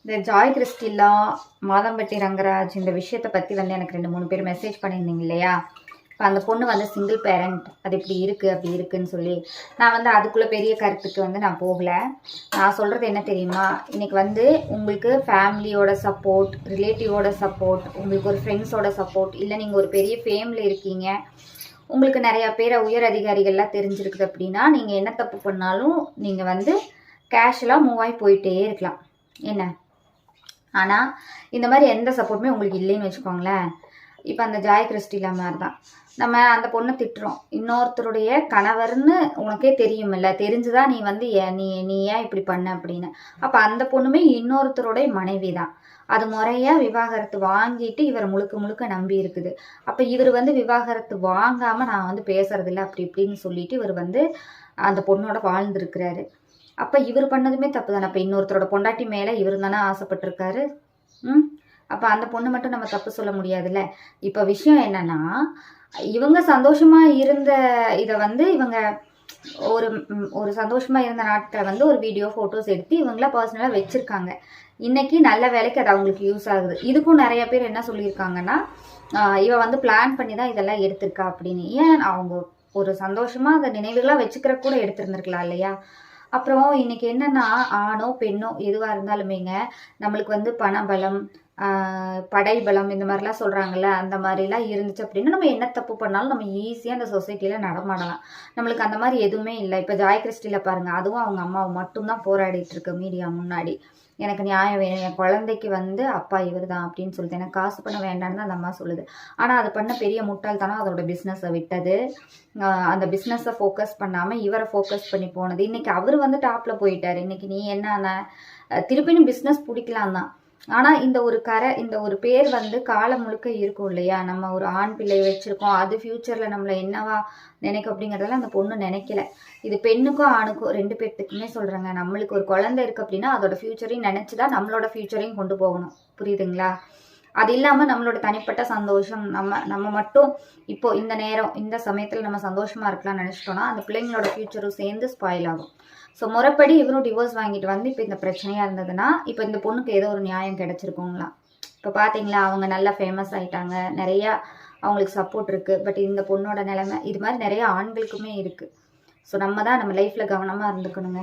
இந்த ஜாய் கிறிஸ்டில்லா, மாதம்பட்டி ரங்கராஜ் இந்த விஷயத்தை பற்றி வந்து எனக்கு 2-3 பேர் மெசேஜ் பண்ணியிருந்தீங்க இல்லையா? இப்போ அந்த பொண்ணு வந்து சிங்கிள் பேரண்ட், அது இப்படி இருக்குது அப்படி இருக்குன்னு சொல்லி நான் வந்து அதுக்குள்ளே பெரிய கருத்துக்கு வந்து நான் போகலை. நான் சொல்கிறது என்ன தெரியுமா, இன்றைக்கி வந்து உங்களுக்கு ஃபேமிலியோட சப்போர்ட், ரிலேட்டிவோட சப்போர்ட், உங்களுக்கு ஒரு ஃப்ரெண்ட்ஸோட சப்போர்ட், இல்லை நீங்கள் ஒரு பெரிய ஃபேமிலி இருக்கீங்க, உங்களுக்கு நிறையா பேரை உயர் அதிகாரிகள்லாம் தெரிஞ்சிருக்குது அப்படின்னா நீங்கள் என்ன தப்பு பண்ணாலும் நீங்கள் வந்து கேஷுவலாக மூவ் ஆகி போயிட்டே இருக்கலாம். என்ன ஆனால் இந்த மாதிரி எந்த சப்போர்ட்டுமே உங்களுக்கு இல்லைன்னு வச்சுக்கோங்களேன். இப்போ அந்த ஜாய் கிறிஸ்டிலா மாதிரி தான் நம்ம அந்த பொண்ணை திட்டுறோம். இன்னொருத்தருடைய கணவர்னு உனக்கே தெரியுமில்ல, தெரிஞ்சுதான் நீ வந்து நீ ஏன் இப்படி பண்ண அப்படின்னு. அப்போ அந்த பொண்ணுமே இன்னொருத்தருடைய மனைவி தான். அது முறையாக விவாகரத்து வாங்கிட்டு இவர் முழுக்க முழுக்க நம்பி இருக்குது. அப்போ இவர் வந்து விவாகரத்து வாங்காமல் நான் வந்து பேசுறதில்ல அப்படி இப்படின்னு சொல்லிட்டு இவர் வந்து அந்த பொண்ணோட வாழ்ந்துருக்கிறாரு. அப்போ இவர் பண்ணதுமே தப்பு தானே. அப்போ இன்னொருத்தரோட பொண்டாட்டி மேலே இவர் தானே ஆசைப்பட்டிருக்காரு. அப்போ அந்த பொண்ணு மட்டும் நம்ம தப்பு சொல்ல முடியாதுல்ல. இப்போ விஷயம் என்னன்னா, இவங்க சந்தோஷமாக இருந்த இதை வந்து இவங்க ஒரு சந்தோஷமாக இருந்த நாட்களை வந்து ஒரு வீடியோ ஃபோட்டோஸ் எடுத்து இவங்கள பர்சனலாக வச்சுருக்காங்க. இன்றைக்கி நல்ல வேலைக்கு அது அவங்களுக்கு யூஸ் ஆகுது. இதுக்கும் நிறைய பேர் என்ன சொல்லியிருக்காங்கன்னா, இவ வந்து பிளான் பண்ணி தான் இதெல்லாம் எடுத்திருக்கா அப்படின்னு. ஏன் அவங்க ஒரு சந்தோஷமாக அதை நினைவுகளாக வச்சுக்கிற கூட எடுத்துருந்துருக்கலாம் இல்லையா? அப்புறம் இன்றைக்கி என்னென்னா, ஆணோ பெண்ணோ எதுவாக இருந்தாலுமேங்க நம்மளுக்கு வந்து பணபலம், படைபலம் இந்த மாதிரிலாம் சொல்கிறாங்கல்ல, அந்த மாதிரிலாம் இருந்துச்சு அப்படின்னா நம்ம என்ன தப்பு பண்ணாலும் நம்ம ஈஸியாக அந்த சொசைட்டியில் நடமாடலாம். நம்மளுக்கு அந்த மாதிரி எதுவுமே இல்லை. இப்போ ஜாய் கிறிஸ்டியில் பாருங்கள், அதுவும் அவங்க அம்மாவை மட்டும்தான் போராடிட்டு இருக்கு மீடியா முன்னாடி. எனக்கு நியாயம் வேணும், என் குழந்தைக்கு வந்து அப்பா இவர் தான் அப்படின்னு சொல்லிட்டு எனக்கு காசு பண்ண வேண்டான்னு அந்த அம்மா சொல்லுது. ஆனால் அது பண்ண பெரிய முட்டாள்தானே அதோட பிஸ்னஸை விட்டது. அந்த பிஸ்னஸை ஃபோக்கஸ் பண்ணாமல் இவரை ஃபோக்கஸ் பண்ணி போனது. இன்றைக்கி அவர் வந்து டாப்பில் போயிட்டார். இன்றைக்கி நீ என்ன திருப்பினும் பிஸ்னஸ் பிடிக்கலாம் தான். ஆனால் இந்த ஒரு பேர் வந்து காலம் முழுக்க இருக்கும் இல்லையா? நம்ம ஒரு ஆண் பிள்ளை வச்சுருக்கோம், அது ஃப்யூச்சரில் நம்மளை என்னவா நினைக்கும் அப்படிங்கிறதெல்லாம் அந்த பொண்ணு நினைக்கல. இது பெண்ணுக்கும் ஆணுக்கும் 2 பேர்த்துக்குமே சொல்கிறேங்க. நம்மளுக்கு ஒரு குழந்தை இருக்குது அப்படின்னா அதோட ஃப்யூச்சரையும் நினச்சி தான் நம்மளோட ஃப்யூச்சரையும் கொண்டு போகணும். புரியுதுங்களா? அது இல்லாமல் நம்மளோட தனிப்பட்ட சந்தோஷம் நம்ம மட்டும் இப்போ இந்த நேரம் இந்த சமயத்தில் நம்ம சந்தோஷமாக இருக்கலாம்னு நினச்சிட்டோன்னா அந்த பிள்ளைங்களோட ஃப்யூச்சரும் சேர்ந்து ஸ்பாயில் ஆகும். ஸோ முறைப்படி இவரும் டிவோர்ஸ் வாங்கிட்டு வந்து இப்போ இந்த பிரச்சனையாக இருந்ததுன்னா இப்போ இந்த பொண்ணுக்கு ஏதோ ஒரு நியாயம் கிடச்சிருக்குங்களா? இப்போ பார்த்தீங்களா, அவங்க நல்லா ஃபேமஸ் ஆகிட்டாங்க, நிறையா அவங்களுக்கு சப்போர்ட் இருக்குது. பட் இந்த பொண்ணோட நிலைமை இது மாதிரி நிறைய ஆண்களுக்குமே இருக்குது. ஸோ நம்ம தான் நம்ம லைஃப்பில் கவனமாக இருந்துக்கணுங்க.